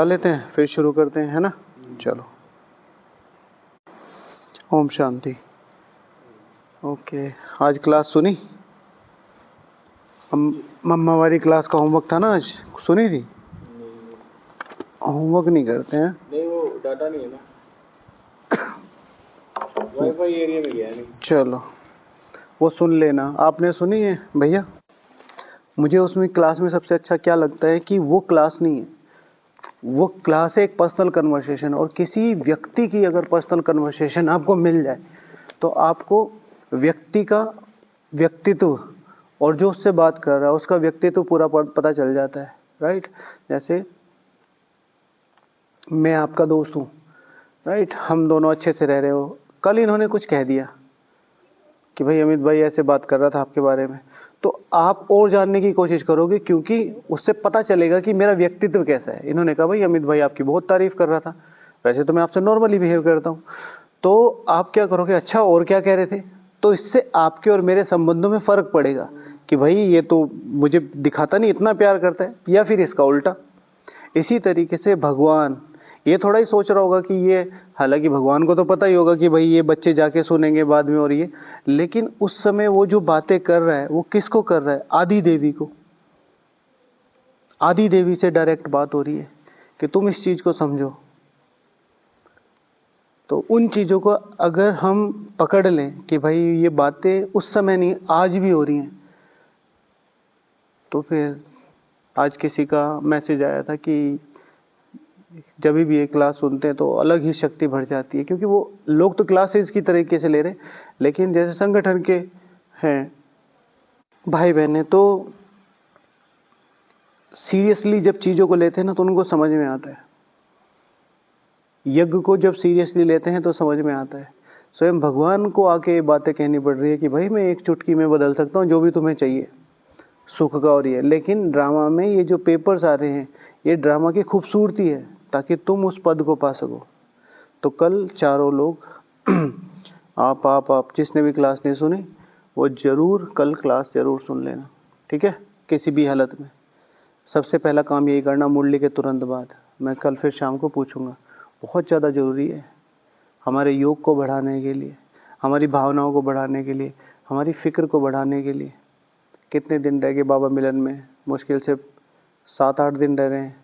लेते हैं फिर शुरू करते हैं, है ना। चलो, ओम शांति। ओके, आज क्लास सुनी? मम्मा वाली क्लास का होमवर्क था ना आज, सुनी थी? होमवर्क नहीं करते हैं? नहीं, वो डाटा नहीं है ना, वाईफाई एरिया में गया है। नहीं, चलो वो सुन लेना। आपने सुनी है भैया? मुझे उसमें क्लास में सबसे अच्छा क्या लगता है कि वो क्लास नहीं है, वो क्लास है एक पर्सनल कन्वर्सेशन। और किसी व्यक्ति की अगर पर्सनल कन्वर्सेशन आपको मिल जाए तो आपको व्यक्ति का व्यक्तित्व और जो उससे बात कर रहा है उसका व्यक्तित्व पूरा पता चल जाता है, राइट। जैसे मैं आपका दोस्त हूँ, राइट, हम दोनों अच्छे से रह रहे हो। कल इन्होंने कुछ कह दिया कि भाई अमित भाई ऐसे बात कर रहा था आपके बारे में, तो आप और जानने की कोशिश करोगे क्योंकि उससे पता चलेगा कि मेरा व्यक्तित्व कैसा है। इन्होंने कहा भाई अमित भाई आपकी बहुत तारीफ कर रहा था, वैसे तो मैं आपसे नॉर्मली बिहेव करता हूँ। तो आप क्या करोगे, अच्छा और क्या कह रहे थे? तो इससे आपके और मेरे संबंधों में फर्क पड़ेगा कि भाई ये तो मुझे दिखाता नहीं इतना प्यार करता है, या फिर इसका उल्टा। इसी तरीके से भगवान ये थोड़ा ही सोच रहा होगा कि ये, हालांकि भगवान को तो पता ही होगा कि भाई ये बच्चे जाके सुनेंगे बाद में और ये, लेकिन उस समय वो जो बातें कर रहा है वो किसको कर रहा है? आदि देवी को। आदि देवी से डायरेक्ट बात हो रही है कि तुम इस चीज को समझो। तो उन चीजों को अगर हम पकड़ लें कि भाई ये बातें उस समय नहीं आज भी हो रही हैं, तो फिर आज किसी का मैसेज आया था कि जब भी ये क्लास सुनते हैं तो अलग ही शक्ति बढ़ जाती है, क्योंकि वो लोग तो क्लासेस की तरीके से ले रहे हैं, लेकिन जैसे संगठन के हैं भाई बहने तो सीरियसली जब चीजों को लेते हैं ना तो उनको समझ में आता है। यज्ञ को जब सीरियसली लेते हैं तो समझ में आता है। स्वयं भगवान को आके ये बातें कहनी पड़ रही है कि भाई मैं एक चुटकी में बदल सकता हूँ जो भी तुम्हें चाहिए, सुख का और ये। लेकिन ड्रामा में ये जो पेपर्स आ रहे हैं ये ड्रामा की खूबसूरती है ताकि तुम उस पद को पा सको। तो कल चारों लोग आप जिसने भी क्लास नहीं सुनी वो जरूर कल क्लास जरूर सुन लेना, ठीक है, किसी भी हालत में। सबसे पहला काम यही करना मुरली के तुरंत बाद। मैं कल फिर शाम को पूछूंगा, बहुत ज़्यादा ज़रूरी है हमारे योग को बढ़ाने के लिए, हमारी भावनाओं को बढ़ाने के लिए, हमारी फिक्र को बढ़ाने के लिए। कितने दिन रह गए बाबा मिलन में? मुश्किल से 7-8 दिन रह रहे हैं,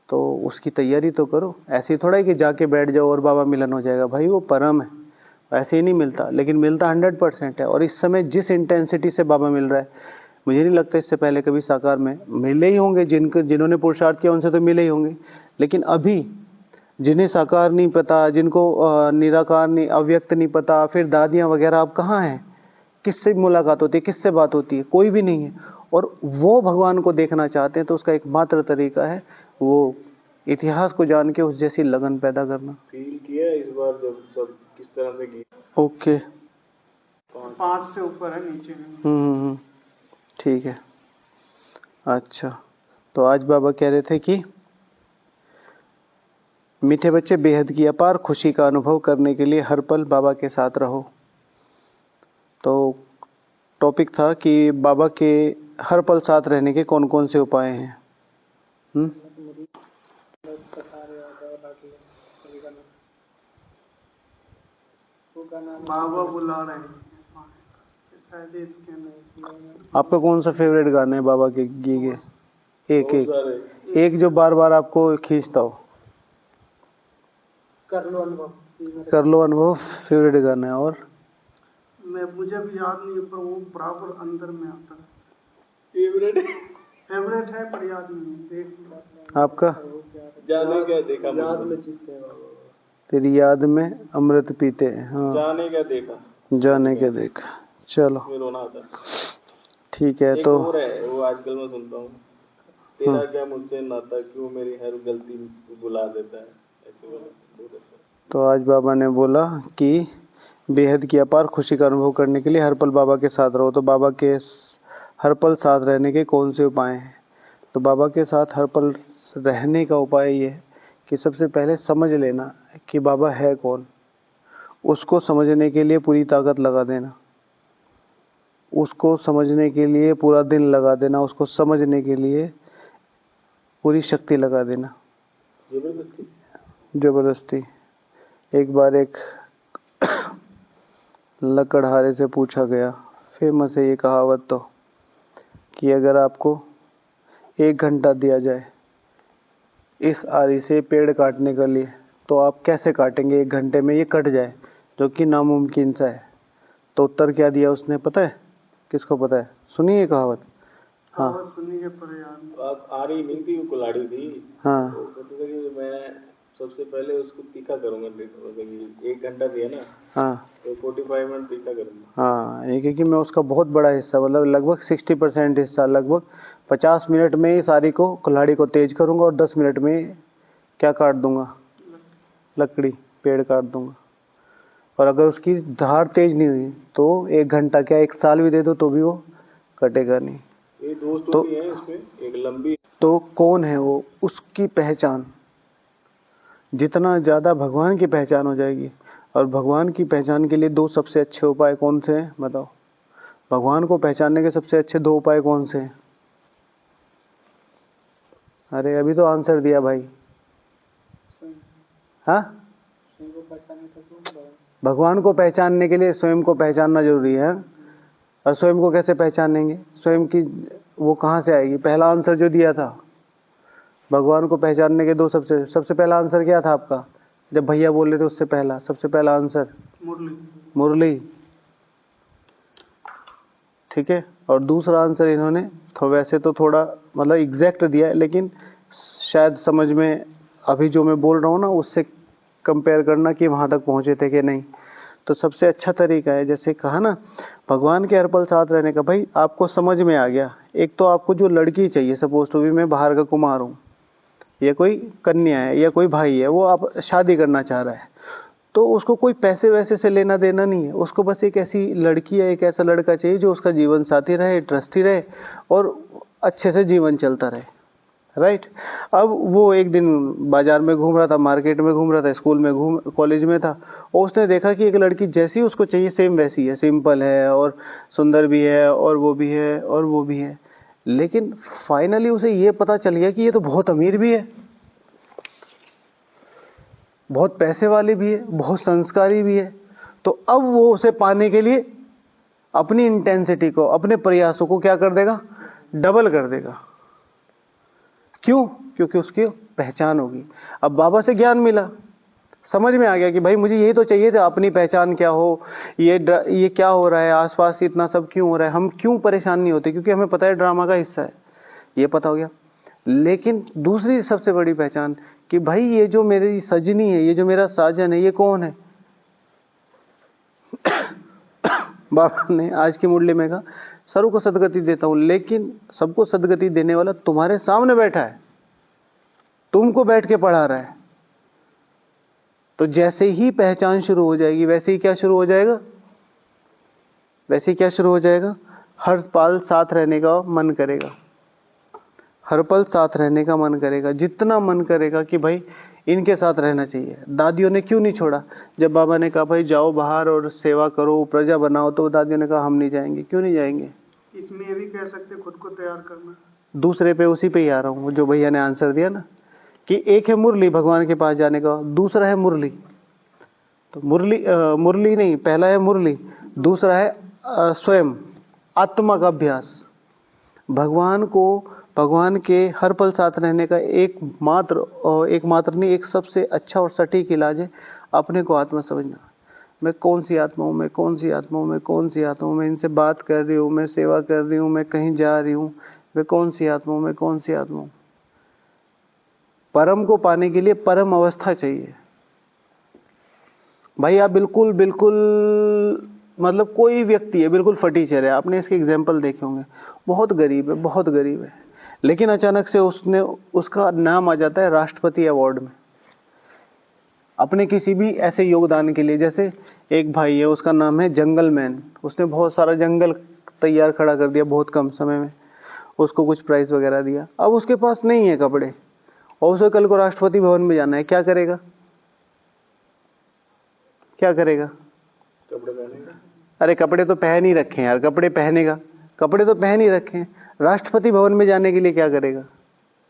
तो उसकी तैयारी तो करो। ऐसे ही थोड़ा है कि जाके बैठ जाओ और बाबा मिलन हो जाएगा। भाई वो परम है, ऐसे ही नहीं मिलता, लेकिन मिलता 100% है। और इस समय जिस इंटेंसिटी से बाबा मिल रहा है, मुझे नहीं लगता इससे पहले कभी साकार में मिले ही होंगे। जिन्होंने पुरुषार्थ किया उनसे तो मिले ही होंगे, लेकिन अभी जिन्हें साकार नहीं पता, जिनको निराकार नहीं, अव्यक्त नहीं पता, फिर दादियाँ वगैरह, अब कहाँ हैं? किससे मुलाकात होती है, किससे बात होती है? कोई भी नहीं है। और वो भगवान को देखना चाहते हैं तो उसका एकमात्र तरीका है वो इतिहास को जान के उस जैसी लगन पैदा करना। फील किया इस बार जब सब किस तरह से किया? ओके, 5 से ऊपर है, नीचे ठीक है। अच्छा, तो आज बाबा कह रहे थे कि मीठे बच्चे बेहद की अपार खुशी का अनुभव करने के लिए हर पल बाबा के साथ रहो। तो टॉपिक था कि बाबा के हर पल साथ रहने के कौन कौन से उपाय हैं। बाबा बुला रहे हैं। आपका कौन सा फेवरेट गाना है बाबा के गीगे? एक जो बार बार आपको खींचता हो। कर लो अनुभव फेवरेट गाना है। और मुझे भी याद नहीं है, पर वो बराबर अंदर में आता है। फेवरेट है पर याद नहीं है। आपका? जाने क्या देखा, याद में जीते हैं बाबा। तेरी याद में अमृत पीते हैं। हाँ, जाने क्या देखा, जाने क्या देखा। चलो रोना आता। ठीक है। एक तो और है, वो आजकल मैं सुनता हूँ, तेरा क्या मुझसे नाता, क्यों मेरी हर गलती बुला देता है, ऐसे वाला। तो आज बाबा ने बोला कि बेहद की अपार खुशी का अनुभव करने के लिए हर पल बाबा के साथ रहो। तो बाबा के हर पल साथ रहने के कौन से उपाय हैं? तो बाबा के साथ हर पल रहने का उपाय ये है कि सबसे पहले समझ लेना कि बाबा है कौन। उसको समझने के लिए पूरी ताकत लगा देना, उसको समझने के लिए पूरा दिन लगा देना, उसको समझने के लिए पूरी शक्ति लगा देना, जबरदस्ती। जबरदस्ती। एक बार एक लकड़हारे से पूछा गया, फेमस है ये कहावत तो, कि अगर आपको 1 घंटा दिया जाए इस आरी से पेड़ काटने के लिए, तो आप कैसे काटेंगे 1 घंटे में ये कट जाए, जो कि नामुमकिन सा है। तो उत्तर क्या दिया उसने, पता है? किसको पता है? सुनिए ये कहावत। हाँ सुनिए, पर यार आरी नहीं थी, वो कुल्हाड़ी थी। हाँ, तो कहते थे कि मैं सबसे पहले उसको तीखा करूंगा, 1 घंटा दिया ना, हाँ तो 45 मिनट तीखा करूंगा। हाँ, ये क्योंकि मैं उसका बहुत बड़ा हिस्सा, मतलब लगभग 60% हिस्सा, लगभग 50 मिनट में इस आरी को, कुल्हाड़ी को तेज करूंगा और 10 मिनट में क्या काट दूंगा, लकड़ी, पेड़ काट दूंगा। और अगर उसकी धार तेज नहीं हुई तो 1 घंटा क्या 1 साल भी दे दो तो भी वो कटेगा नहीं। ये 2 स्टोरी है इसमें, एक लंबी। तो कौन है वो, उसकी पहचान, जितना ज़्यादा भगवान की पहचान हो जाएगी। और भगवान की पहचान के लिए 2 सबसे अच्छे उपाय कौन से हैं, बताओ? भगवान को पहचानने के सबसे अच्छे 2 उपाय कौन से हैं? अरे अभी तो आंसर दिया भाई। हाँ, भगवान को पहचानने के लिए स्वयं को पहचानना जरूरी है। और स्वयं को कैसे पहचानेंगे? स्वयं की वो कहाँ से आएगी? पहला आंसर जो दिया था, भगवान को पहचानने के 2 सबसे पहला आंसर क्या था आपका, जब भैया बोल रहे थे उससे पहला, सबसे पहला आंसर मुरली, ठीक है। और दूसरा आंसर इन्होंने तो वैसे तो थोड़ा मतलब एग्जैक्ट दिया है, लेकिन शायद समझ में अभी जो मैं बोल रहा हूँ ना उससे कंपेयर करना कि वहाँ तक पहुँचे थे कि नहीं। तो सबसे अच्छा तरीका है, जैसे कहा ना, भगवान के हर पल साथ रहने का। भाई आपको समझ में आ गया, एक तो आपको जो लड़की चाहिए, सपोज टू भी मैं बाहर का कुमार हूँ, या कोई कन्या है या कोई भाई है, वो आप शादी करना चाह रहा है, तो उसको कोई पैसे वैसे से लेना देना नहीं है, उसको बस एक ऐसी लड़की या एक ऐसा लड़का चाहिए जो उसका जीवन साथी रहे, ट्रस्टी रहे और अच्छे से जीवन चलता रहे, राइट। अब वो एक दिन बाजार में घूम रहा था, मार्केट में घूम रहा था, स्कूल में कॉलेज में था, और उसने देखा कि एक लड़की जैसी उसको चाहिए सेम वैसी है, सिंपल है और सुंदर भी है और वो भी है और वो भी है। लेकिन फाइनली उसे ये पता चल गया कि ये तो बहुत अमीर भी है, बहुत पैसे वाली भी है, बहुत संस्कारी भी है। तो अब वो उसे पाने के लिए अपनी इंटेंसिटी को, अपने प्रयासों को क्या कर देगा, डबल कर देगा। क्यों? क्योंकि उसकी पहचान होगी। अब बाबा से ज्ञान मिला, समझ में आ गया कि भाई मुझे यही तो चाहिए था, अपनी पहचान क्या हो, ये क्या हो रहा है आसपास, इतना सब क्यों हो रहा है, हम क्यों परेशान नहीं होते, क्योंकि हमें पता है ड्रामा का हिस्सा है, ये पता हो गया। लेकिन दूसरी सबसे बड़ी पहचान कि भाई ये जो मेरी सजनी है, ये जो मेरा साजन है, ये कौन है? बाबा ने आज की मुरली में कहा, सर्व को सदगति देता हूं, लेकिन सबको सदगति देने वाला तुम्हारे सामने बैठा है, तुमको बैठ के पढ़ा रहा है। तो जैसे ही पहचान शुरू हो जाएगी, वैसे ही क्या शुरू हो जाएगा, वैसे ही क्या शुरू हो जाएगा, हर पल साथ रहने का मन करेगा, हर पल साथ रहने का मन करेगा, जितना मन करेगा कि भाई इनके साथ रहना चाहिए। दादियों ने क्यों नहीं छोड़ा? जब बाबा ने कहा भाई जाओ बाहर और सेवा करो, प्रजा बनाओ, तो दादियों ने कहा हम नहीं जाएंगे। क्यों नहीं जाएंगे? इसमें ये भी कह सकते खुद को तैयार करना। दूसरे पे उसी पे ही आ रहा हूँ, जो भैया ने आंसर दिया ना, कि एक है मुरली भगवान के पास जाने का, दूसरा है मुरली। तो मुरली नहीं, पहला है मुरली, दूसरा है स्वयं आत्मा का अभ्यास। भगवान को, भगवान के हर पल साथ रहने का एकमात्र नहीं, एक सबसे अच्छा और सटीक इलाज है अपने को आत्मा समझना। मैं कौन सी आत्मा हूँ, मैं कौन सी आत्मा हूँ, मैं कौन सी आत्मा हूँ, मैं इनसे बात कर रही हूँ, मैं सेवा कर रही हूँ, मैं कहीं जा रही हूँ, मैं कौन सी आत्मा हूँ, मैं कौन सी आत्मा हूँ। परम को पाने के लिए परम अवस्था चाहिए। भाई आप बिल्कुल मतलब कोई व्यक्ति है बिल्कुल फटीचर है, आपने इसके एग्जाम्पल देखे होंगे, बहुत गरीब है, बहुत गरीब है, लेकिन अचानक से उसका नाम आ जाता है राष्ट्रपति अवार्ड में, अपने किसी भी ऐसे योगदान के लिए। जैसे एक भाई है, उसका नाम है जंगल मैन, उसने बहुत सारा जंगल तैयार खड़ा कर दिया बहुत कम समय में, उसको कुछ प्राइज वगैरह दिया। अब उसके पास नहीं है कपड़े और उसे कल को राष्ट्रपति भवन में जाना है, क्या करेगा? क्या करेगा? कपड़े पहनेगा। अरे कपड़े तो पहन ही रखे हैं यार, कपड़े पहनेगा, कपड़े तो पहन ही रखे हैं, राष्ट्रपति भवन में जाने के लिए क्या करेगा?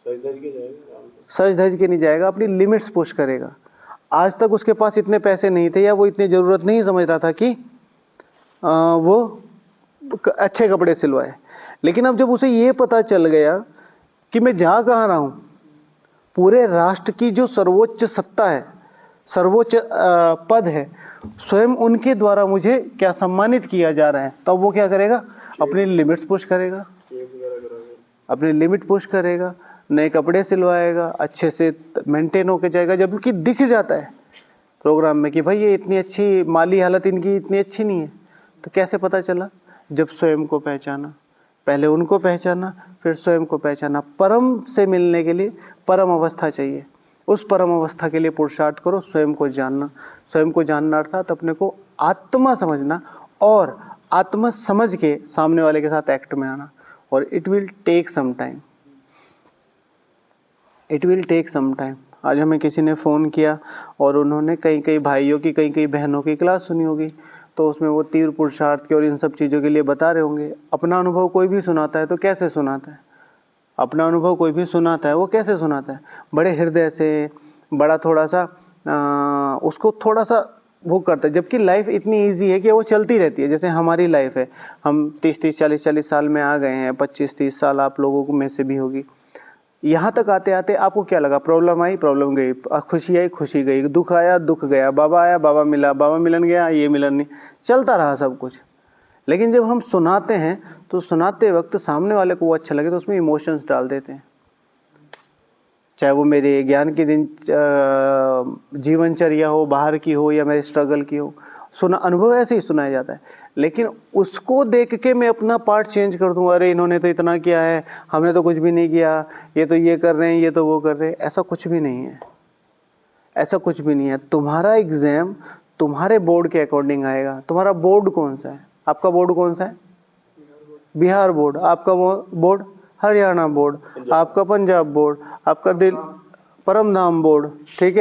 सच धज के जाएगा, सच धज के नहीं जाएगा, अपनी लिमिट्स पुश करेगा। आज तक उसके पास इतने पैसे नहीं थे या वो इतनी जरूरत नहीं समझ रहा था कि वो अच्छे कपड़े सिलवाए, लेकिन अब जब उसे ये पता चल गया कि मैं जा कहाँ रहा हूं, पूरे राष्ट्र की जो सर्वोच्च सत्ता है, सर्वोच्च पद है, स्वयं उनके द्वारा मुझे क्या सम्मानित किया जा रहा है, तब वो क्या करेगा, अपनी लिमिट्स पुश करेगा, अपनी लिमिट पुश करेगा, नए कपड़े सिलवाएगा, अच्छे से मेंटेन होके जाएगा। जबकि दिख जाता है प्रोग्राम में कि भाई ये इतनी अच्छी माली हालत इनकी इतनी अच्छी नहीं है, तो कैसे पता चला, जब स्वयं को पहचाना, पहले उनको पहचाना फिर स्वयं को पहचाना। परम से मिलने के लिए परम अवस्था चाहिए, उस परम अवस्था के लिए पुरुषार्थ करो, स्वयं को जानना। स्वयं को जानना अर्थात अपने को आत्मा समझना और आत्मा समझ के सामने वाले के साथ एक्ट में आना। और it will take some time, it will take some time. आज हमें किसी ने फ़ोन किया और उन्होंने कई कई भाइयों की कई कई बहनों की क्लास सुनी होगी, तो उसमें वो तीव्र पुरुषार्थ के और इन सब चीज़ों के लिए बता रहे होंगे। अपना अनुभव कोई भी सुनाता है तो कैसे सुनाता है, अपना अनुभव कोई भी सुनाता है वो कैसे सुनाता है, बड़े हृदय से, बड़ा थोड़ा सा उसको थोड़ा सा वो करता है। जबकि लाइफ इतनी इजी है कि वो चलती रहती है, जैसे हमारी लाइफ है, हम 30-30 40-40 साल में आ गए हैं, 25-30 साल आप लोगों को में से भी होगी। यहाँ तक आते आते आपको क्या लगा, प्रॉब्लम आई प्रॉब्लम गई, खुशी आई खुशी गई, दुख आया दुख गया, बाबा आया बाबा मिला, बाबा मिलन गया, ये मिलन नहीं, चलता रहा सब कुछ। लेकिन जब हम सुनाते हैं तो सुनाते वक्त सामने वाले को वो अच्छा लगे तो उसमें इमोशंस डाल देते हैं, चाहे वो मेरे ज्ञान की जीवनचर्या हो, बाहर की हो या मेरे स्ट्रगल की हो, सुना अनुभव ऐसे ही सुनाया जाता है। लेकिन उसको देख के मैं अपना पार्ट चेंज कर दूं, अरे इन्होंने तो इतना किया है, हमने तो कुछ भी नहीं किया, ये तो ये कर रहे हैं, ये तो वो कर रहे हैं, ऐसा कुछ भी नहीं है, ऐसा कुछ भी नहीं है। तुम्हारा एग्जाम तुम्हारे बोर्ड के अकॉर्डिंग आएगा। तुम्हारा बोर्ड कौन सा है, आपका बोर्ड कौन सा है, बिहार बोर्ड, आपका बोर्ड हरियाणा बोर्ड, आपका पंजाब बोर्ड, आपका दिल परम धाम बोर्ड, ठीक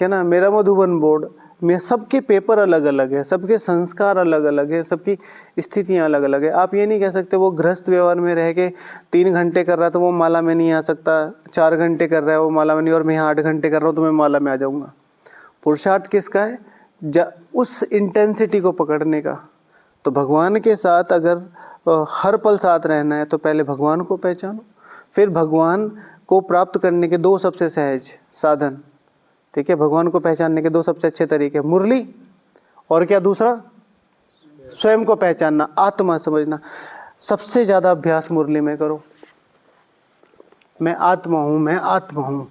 है ना, मेरा मधुबन बोर्ड में। सबके पेपर अलग अलग है, सबके संस्कार अलग अलग है, सबकी स्थितियां अलग अलग है। आप ये नहीं कह सकते वो गृहस्थ व्यवहार में रह के 3 घंटे कर रहा है तो वो माला में नहीं आ सकता, 4 घंटे कर रहा है वो माला में नहीं, और मैं यहाँ 8 घंटे कर रहा हूँ तो मैं माला में आ जाऊंगा। पुरुषार्थ किसका है, उस इंटेंसिटी को पकड़ने का। तो भगवान के साथ अगर हर पल साथ रहना है तो पहले भगवान को पहचानो, फिर भगवान को प्राप्त करने के 2 सबसे सहज साधन, ठीक है, भगवान को पहचानने के 2 सबसे अच्छे तरीके, मुरली और क्या दूसरा, स्वयं को पहचानना, आत्मा समझना। सबसे ज्यादा अभ्यास मुरली में करो, मैं आत्मा हूं, मैं आत्मा हूं।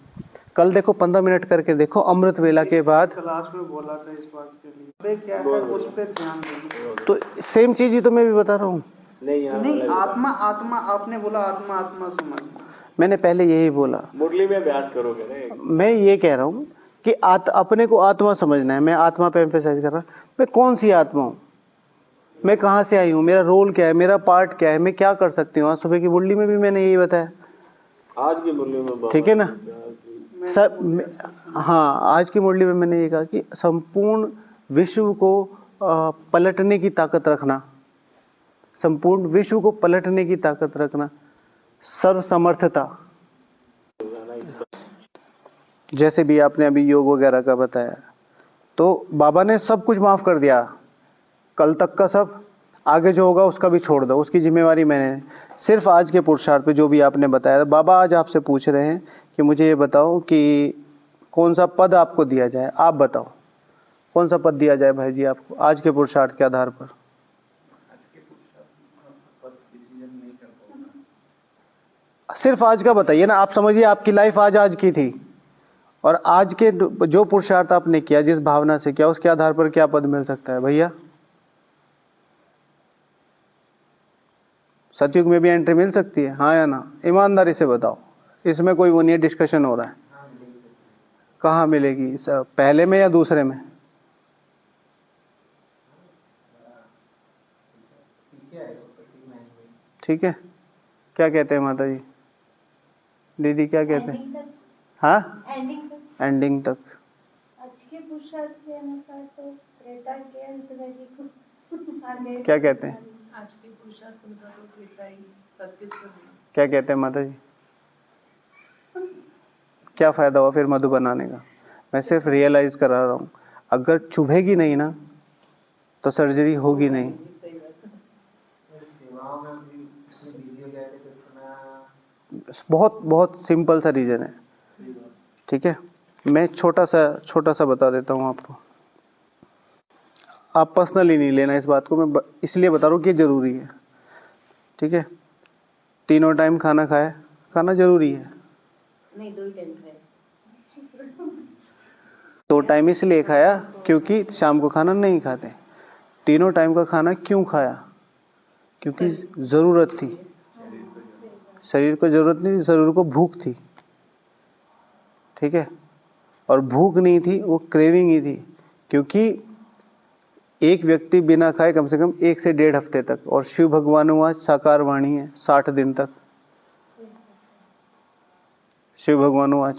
कल देखो 15 मिनट करके देखो, अमृत वेला के बाद क्लास में बोला था इस बात के लिए, क्या है उस पर ध्यान देंगे। तो सेम चीज ही तो मैं भी बता रहा हूँ। नहीं, आत्मा आत्मा आपने बोला, आत्मा आत्मा समझना, मैंने पहले यही बोला, मुरली में अभ्यास करोगे ना। मैं ये कह रहा हूँ कि अपने को आत्मा समझना है। मैं आत्मा पे एम्फेसाइज कर रहा हूँ, मैं कौन सी आत्मा हूँ, मैं कहाँ से आई हूँ, मेरा रोल क्या है, मेरा पार्ट क्या है, मैं क्या कर सकती हूँ। आज सुबह की मुरली में भी मैंने यही बताया, आज की मुरली में, ठीक है ना हाँ, आज की मुरली में मैंने ये कहा कि संपूर्ण विश्व को पलटने की ताकत रखना, संपूर्ण विश्व को पलटने की ताकत रखना, सर्वसमर्थता। जैसे भी आपने अभी योग वगैरह का बताया, तो बाबा ने सब कुछ माफ कर दिया, कल तक का सब, आगे जो होगा उसका भी छोड़ दो, उसकी जिम्मेवारी मैंने। सिर्फ आज के पुरुषार्थ पे जो भी आपने बताया, बाबा आज आपसे पूछ रहे हैं कि मुझे ये बताओ कि कौन सा पद आपको दिया जाए, आप बताओ कौन सा पद दिया जाए भाई जी आपको आज के पुरुषार्थ के आधार पर। सिर्फ आज का बताइए ना, आप समझिए आपकी लाइफ आज की थी, और आज के जो पुरुषार्थ आपने किया, जिस भावना से किया, उसके आधार पर क्या पद मिल सकता है भैया। सतयुग में भी एंट्री मिल सकती है, हाँ या ना, ईमानदारी से बताओ, इसमें कोई वो नहीं है, डिस्कशन हो रहा है। कहाँ मिलेगी, पहले में या दूसरे में? ठीक है, क्या कहते हैं माता जी, दीदी क्या कहते हैं? हाँ, एंडिंग तक। क्या कहते हैं, क्या कहते हैं माता जी? क्या फ़ायदा हुआ फिर मधु बनाने का? मैं सिर्फ रियलाइज़ करा रहा हूँ। अगर चुभेगी नहीं ना तो सर्जरी होगी नहीं। बहुत बहुत सिंपल सा रीज़न है, ठीक है। मैं छोटा सा बता देता हूँ आपको। आप पर्सनली नहीं लेना इस बात को, मैं इसलिए बता रहा हूँ कि ज़रूरी है, ठीक है। तीनों टाइम खाना खाया, खाना ज़रूरी है। नहीं, 2 टाइम खाया। 2 टाइम इसलिए खाया क्योंकि शाम को खाना नहीं खाते। तीनों टाइम का खाना क्यों खाया? क्योंकि ज़रूरत थी। शरीर को ज़रूरत नहीं थी, शरीर को भूख थी, ठीक है। और भूख नहीं थी, वो क्रेविंग ही थी। क्योंकि एक व्यक्ति बिना खाए कम से कम 1 से 1.5 हफ्ते तक, और शिव भगवान हुआ साकार वाणी है 60 दिन तक। शिव भगवान हुआ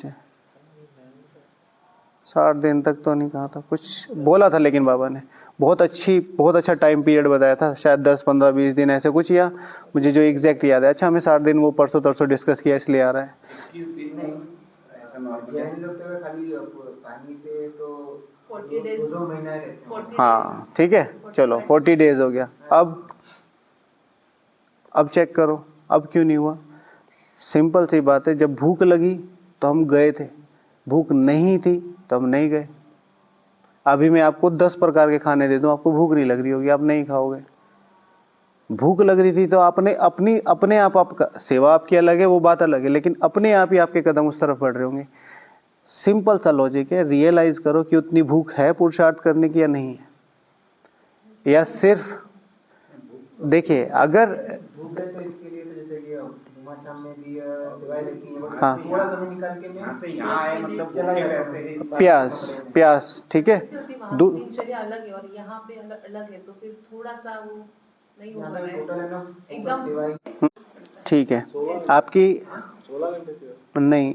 60 दिन तक तो नहीं कहा था, कुछ बोला था लेकिन बाबा ने बहुत अच्छा टाइम पीरियड बताया था, शायद 10, 15, 20 दिन ऐसे कुछ, या मुझे जो एग्जैक्ट याद है। अच्छा, हमें 60 दिन वो परसों तरसों डिस्कस किया इसलिए आ रहा है। हाँ ठीक है, चलो 40 डेज हो गया। अब चेक करो अब क्यों नहीं हुआ। सिंपल सी बात है, जब भूख लगी तो हम गए थे, भूख नहीं थी तो हम नहीं गए। अभी मैं आपको 10 प्रकार के खाने दे दूं, आपको भूख नहीं लग रही होगी, आप नहीं खाओगे। भूख लग रही थी तो आपने अपने आप आपका सेवा आपकी अलग है, वो बात अलग है, लेकिन अपने आप ही आपके कदम उस तरफ बढ़ रहे होंगे। सिंपल सा लॉजिक है, रियलाइज करो कि उतनी भूख है पुरुषार्थ करने की या नहीं है। या सिर्फ देखिए, अगर हाँ प्यास ठीक है, दिनचर्या अलग है और यहाँ पे अलग है, तो फिर थोड़ा सा वो नहीं हो रहा है एकदम। ठीक है, आपकी 16 घंटे नहीं,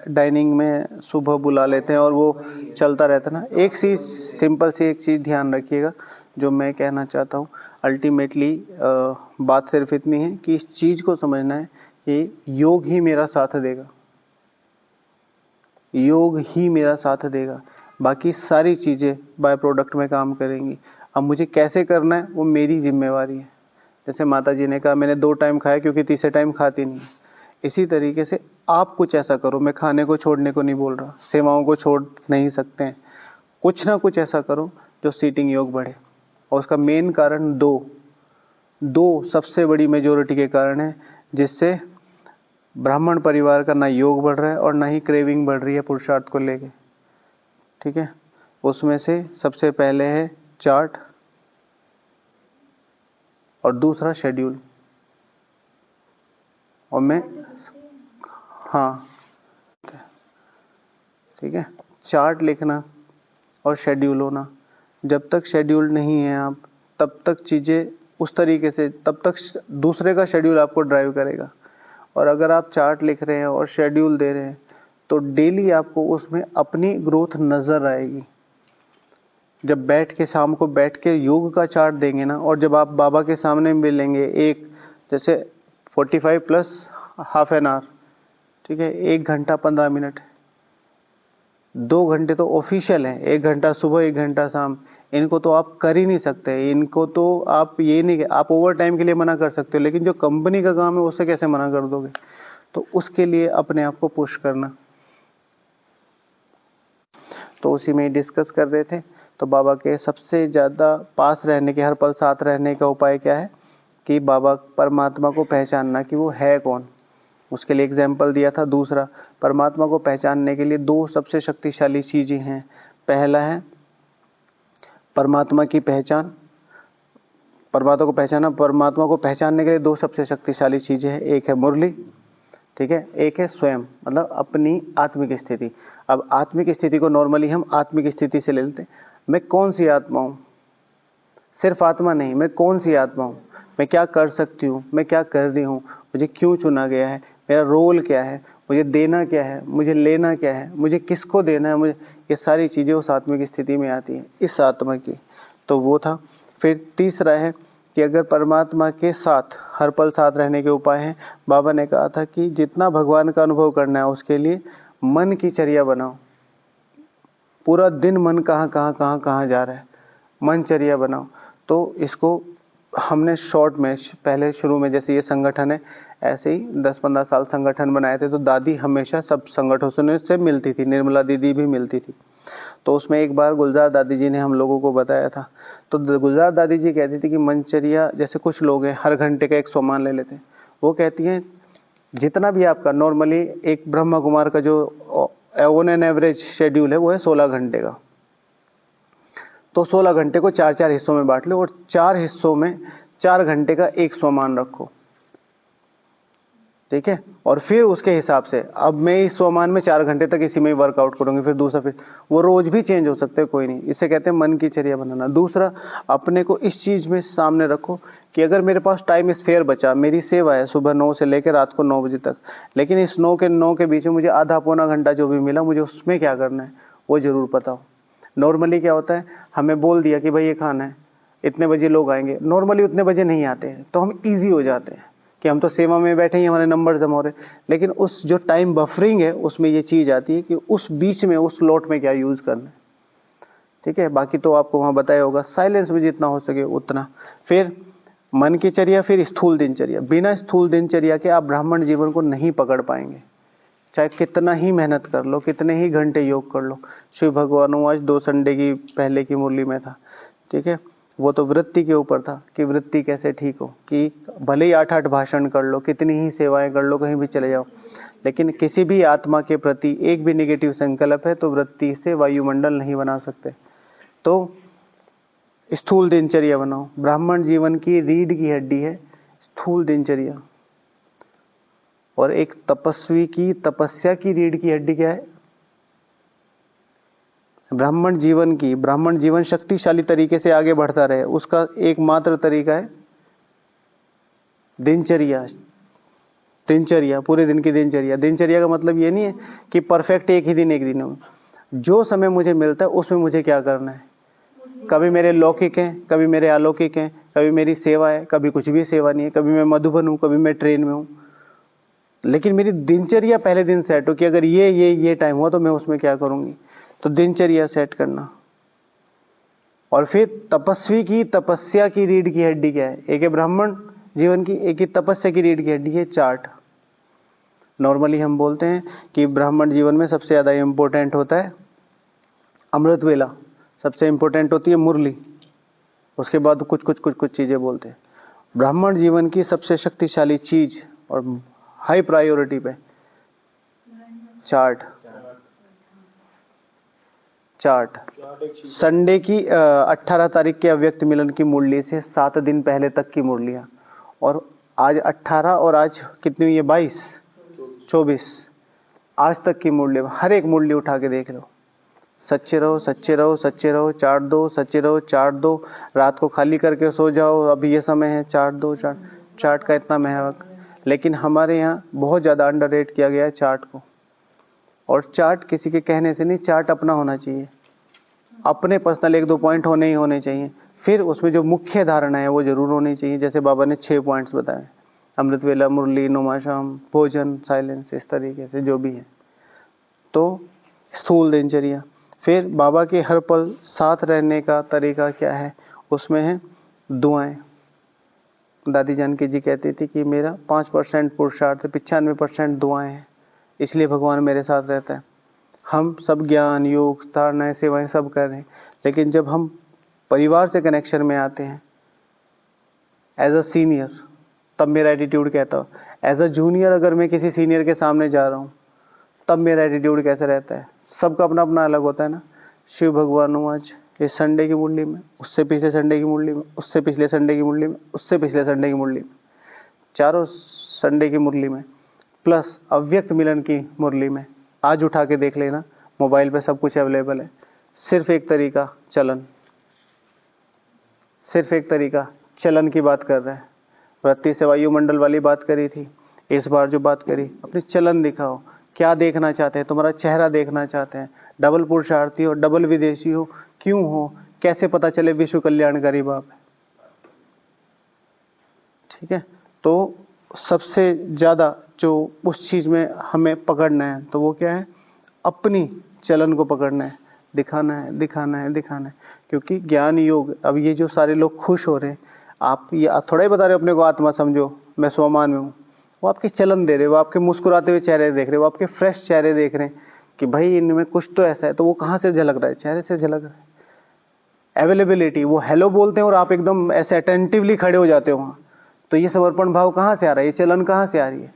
डाइनिंग में सुबह बुला लेते हैं और वो चलता रहता ना। एक चीज़ सिंपल सी एक चीज़ ध्यान रखिएगा जो मैं कहना चाहता हूँ। अल्टीमेटली बात सिर्फ इतनी है कि इस चीज़ को समझना है कि योग ही मेरा साथ देगा, योग ही मेरा साथ देगा, बाकी सारी चीज़ें बाय प्रोडक्ट में काम करेंगी। अब मुझे कैसे करना है वो मेरी जिम्मेवारी है। जैसे माता जी ने कहा मैंने 2 टाइम खाया क्योंकि तीसरे टाइम खाती नहीं। इसी तरीके से आप कुछ ऐसा करो, मैं खाने को छोड़ने को नहीं बोल रहा, सेवाओं को छोड़ नहीं सकते हैं, कुछ ना कुछ ऐसा करो जो सीटिंग योग बढ़े। और उसका मेन कारण दो सबसे बड़ी मेजोरिटी के कारण है जिससे ब्राह्मण परिवार का ना योग बढ़ रहा है और ना ही क्रेविंग बढ़ रही है पुरुषार्थ को लेके, ठीक है। उसमें से सबसे पहले है चार्ट और दूसरा शेड्यूल। और मैं हाँ ठीक है, चार्ट लिखना और शेड्यूल होना। जब तक शेड्यूल नहीं है आप, तब तक चीज़ें उस तरीके से, तब तक दूसरे का शेड्यूल आपको ड्राइव करेगा। और अगर आप चार्ट लिख रहे हैं और शेड्यूल दे रहे हैं तो डेली आपको उसमें अपनी ग्रोथ नज़र आएगी। जब बैठ के शाम को बैठ के योग का चार्ट देंगे ना, और जब आप बाबा के सामने मिलेंगे, एक जैसे 45 प्लस हाफ एन आवर, ठीक है, 1 घंटा 15 मिनट, 2 घंटे तो ऑफिशियल है, 1 घंटा सुबह 1 घंटा शाम, इनको तो आप कर ही नहीं सकते। इनको तो आप ये नहीं, आप ओवर टाइम के लिए मना कर सकते हो, लेकिन जो कंपनी का काम है उससे कैसे मना कर दोगे। तो उसके लिए अपने आप को पुश करना। तो उसी में डिस्कस कर रहे थे। तो बाबा के सबसे ज़्यादा पास रहने के, हर पल साथ रहने का उपाय क्या है कि बाबा परमात्मा को पहचानना कि वो है कौन। उसके लिए एग्जाम्पल दिया था। दूसरा, परमात्मा को पहचानने के लिए 2 सबसे शक्तिशाली चीज़ें हैं। पहला है परमात्मा की पहचान, परमात्मा को पहचाना। परमात्मा को पहचानने के लिए 2 सबसे शक्तिशाली चीज़ें हैं, एक है मुरली, ठीक है, एक है स्वयं, मतलब अपनी आत्मिक स्थिति। अब आत्मिक स्थिति को नॉर्मली हम आत्मिक स्थिति से ले लेते हैं। मैं कौन सी आत्मा हूँ, सिर्फ आत्मा नहीं, मैं कौन सी आत्मा हूँ, मैं क्या कर सकती हूँ, मैं क्या कर रही हूँ, मुझे क्यों चुना गया है, मेरा रोल क्या है, मुझे देना क्या है, मुझे लेना क्या है, मुझे किसको देना है, मुझे, ये सारी चीज़ें उस आत्मिक स्थिति में आती हैं, इस आत्मा की। तो वो था। फिर तीसरा है कि अगर परमात्मा के साथ हर पल साथ रहने के उपाय हैं। बाबा ने कहा था कि जितना भगवान का अनुभव करना है उसके लिए मन की चर्या बनाओ। पूरा दिन मन कहाँ जा रहा है, मनचर्या बनाओ। तो इसको हमने शॉर्ट में पहले शुरू में, जैसे ये संगठन है, ऐसे ही 10-15 साल संगठन बनाए थे। तो दादी हमेशा सब संगठनों से मिलती थी, निर्मला दीदी भी मिलती थी। तो उसमें एक बार गुलजार दादी जी ने हम लोगों को बताया था। तो गुलजार दादी जी कहती थी कि मनचर्या, जैसे कुछ लोग हैं हर घंटे का एक सोमान ले लेते हैं, वो कहती हैं जितना भी आपका नॉर्मली एक ब्रह्म कुमार का जो ऑन एन एवरेज शेड्यूल है वो है 16 घंटे का। तो 16 घंटे को 4-4 हिस्सों में बांट लो और 4 हिस्सों में 4 घंटे का एक सोमान रखो, ठीक है। और फिर उसके हिसाब से अब मैं इस सोमान में 4 घंटे तक इसी में ही वर्कआउट करूंगी, फिर दूसरा, फिर वो रोज भी चेंज हो सकते हैं, कोई नहीं। इसे कहते हैं मन की चर्या बनाना। दूसरा, अपने को इस चीज में सामने रखो कि अगर मेरे पास टाइम स्पेयर बचा, मेरी सेवा है सुबह 9 से लेकर रात को 9 बजे तक, लेकिन इस 9 के बीच में मुझे आधा पौना घंटा जो भी मिला, मुझे उसमें क्या करना है वो जरूर पता हो। नॉर्मली क्या होता है, हमें बोल दिया कि भाई ये खाना है, इतने बजे लोग आएंगे, नॉर्मली उतने बजे नहीं आते हैं, तो हम ईजी हो जाते हैं कि हम तो सेवा में बैठे ही, हमारे नंबर जमा हो रहे। लेकिन उस जो टाइम बफरिंग है उसमें ये चीज आती है कि उस बीच में उस स्लॉट में क्या यूज करना है, ठीक है। बाकी तो आपको वहां बताया होगा, साइलेंस में जितना हो सके उतना। फिर मन की चर्या, फिर स्थूल दिनचर्या। बिना स्थूल दिनचर्या के आप ब्राह्मण जीवन को नहीं पकड़ पाएंगे, चाहे कितना ही मेहनत कर लो, कितने ही घंटे योग कर लो। शिव भगवान आज 2 संडे की पहले की मुरली में था, ठीक है। वो तो वृत्ति के ऊपर था कि वृत्ति कैसे ठीक हो, कि भले ही 8-8 भाषण कर लो, कितनी ही सेवाएं कर लो, कहीं भी चले जाओ, लेकिन किसी भी आत्मा के प्रति एक भी नेगेटिव संकल्प है तो वृत्ति से वायुमंडल नहीं बना सकते। तो स्थूल दिनचर्या बनाओ। ब्राह्मण जीवन की रीढ़ की हड्डी है स्थूल दिनचर्या, और एक तपस्वी की तपस्या की रीढ़ की हड्डी क्या है? ब्राह्मण जीवन शक्तिशाली तरीके से आगे बढ़ता रहे, उसका एकमात्र तरीका है दिनचर्या, पूरे दिन की दिनचर्या। दिनचर्या का मतलब ये नहीं है कि परफेक्ट एक दिन हो। जो समय मुझे मिलता है उसमें मुझे क्या करना है। कभी मेरे लौकिक हैं, कभी मेरे अलौकिक हैं, कभी मेरी सेवा है, कभी कुछ भी सेवा नहीं है, कभी मैं मधुबन हूँ, कभी मैं ट्रेन में हूँ, लेकिन मेरी दिनचर्या पहले दिन सेट हो कि अगर ये टाइम हुआ तो मैं उसमें क्या करूंगी। तो दिनचर्या सेट करना। और फिर तपस्वी की तपस्या की रीढ़ की हड्डी क्या है? एक है ब्राह्मण जीवन की, एक ही तपस्या की रीढ़ की हड्डी है चार्ट। नॉर्मली हम बोलते हैं कि ब्राह्मण जीवन में सबसे ज्यादा इंपॉर्टेंट होता है अमृत वेला, सबसे इंपॉर्टेंट होती है मुरली, उसके बाद कुछ चीजें बोलते हैं। ब्राह्मण जीवन की सबसे शक्तिशाली चीज और हाई प्रायोरिटी पे चार्ट। संडे की 18 तारीख के अव्यक्त मिलन की मुरली से 7 दिन पहले तक की मुरलियां, और आज 18 और आज कितनी हुई है 22-24 आज तक की मुरली, हर एक मुरली उठा के देख लो। सच्चे रहो, सच्चे रहो, सच्चे रहो, चाट दो, सच्चे रहो, चाट दो, रात को खाली करके सो जाओ, अभी ये समय है, चाट दो। चाट का इतना महत्व, लेकिन हमारे यहाँ बहुत ज़्यादा अंडररेट किया गया है चाट को। और चाट किसी के कहने से नहीं, चाट अपना होना चाहिए, अपने पर्सनल 1-2 पॉइंट होने चाहिए। फिर उसमें जो मुख्य धारणा है वो जरूर होनी चाहिए, जैसे बाबा ने 6 पॉइंट्स बताए, अमृत वेला, मुरली, नुमाशाम, भोजन, साइलेंस, इस तरीके से जो भी है। तो स्थूल दिनचर्या। फिर बाबा के हर पल साथ रहने का तरीका क्या है? उसमें है दुआएं। दादी जानकी जी कहती थी कि मेरा 5% पुरुषार्थ, 95% दुआएं हैं, इसलिए भगवान मेरे साथ रहता है। हम सब ज्ञान, योग, धारणाएं, सेवाएं सब कर रहे हैं, लेकिन जब हम परिवार से कनेक्शन में आते हैं एज अ सीनियर, तब मेरा एटीट्यूड कहता हो। एज अ जूनियर अगर मैं किसी सीनियर के सामने जा रहा हूँ तब मेरा एटीट्यूड कैसे रहता है? सबका अपना अपना अलग होता है ना। शिव भगवान हूँ आज इस संडे की मुरली में, उससे पिछले संडे की मुरली में, उससे पिछले संडे की मुरली में, उससे पिछले संडे की मुरली में, चारों संडे की मुरली में, प्लस अव्यक्त मिलन की मुरली में। आज उठा के देख लेना, मोबाइल पे सब कुछ अवेलेबल है। सिर्फ एक तरीका चलन, सिर्फ एक तरीका चलन की बात कर रहे हैं। वृत्ति से वायुमंडल वाली बात करी थी, इस बार जो बात करी, अपनी चलन दिखाओ। क्या देखना चाहते हैं? तुम्हारा चेहरा देखना चाहते हैं। डबल पुरुषार्थी हो, डबल विदेशी हो, क्यों हो? कैसे पता चले विश्व कल्याणकारी बाप है? ठीक है। तो सबसे ज्यादा जो उस चीज में हमें पकड़ना है तो वो क्या है? अपनी चलन को पकड़ना है, दिखाना है, दिखाना है, दिखाना है। क्योंकि ज्ञान योग, अब ये जो सारे लोग खुश हो रहे हैं, आप ये थोड़ा ही बता रहे हो अपने को आत्मा समझो, मैं स्वमान में हूँ, वो आपके चलन दे रहे, वो आपके मुस्कुराते हुए चेहरे देख रहे, वो आपके फ्रेश चेहरे देख रहे हैं कि भाई इनमें कुछ तो ऐसा है। तो वो कहाँ से झलक रहा है? चेहरे से झलक रहा है। अवेलेबिलिटी, वो हेलो बोलते हैं और आप एकदम ऐसे अटेंटिवली खड़े हो जाते हो वहाँ, तो ये समर्पण भाव कहाँ से आ रहा है? ये चलन कहाँ से आ रही है?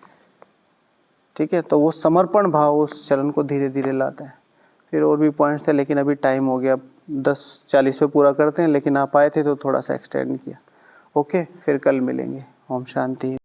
ठीक है, तो वो समर्पण भाव उस चलन को धीरे धीरे लाता है। फिर और भी पॉइंट्स थे, लेकिन अभी टाइम हो गया, 10:40 पे पूरा करते हैं, लेकिन आप आए थे तो थोड़ा सा एक्सटेंड किया। ओके, फिर कल मिलेंगे। ओम शांति।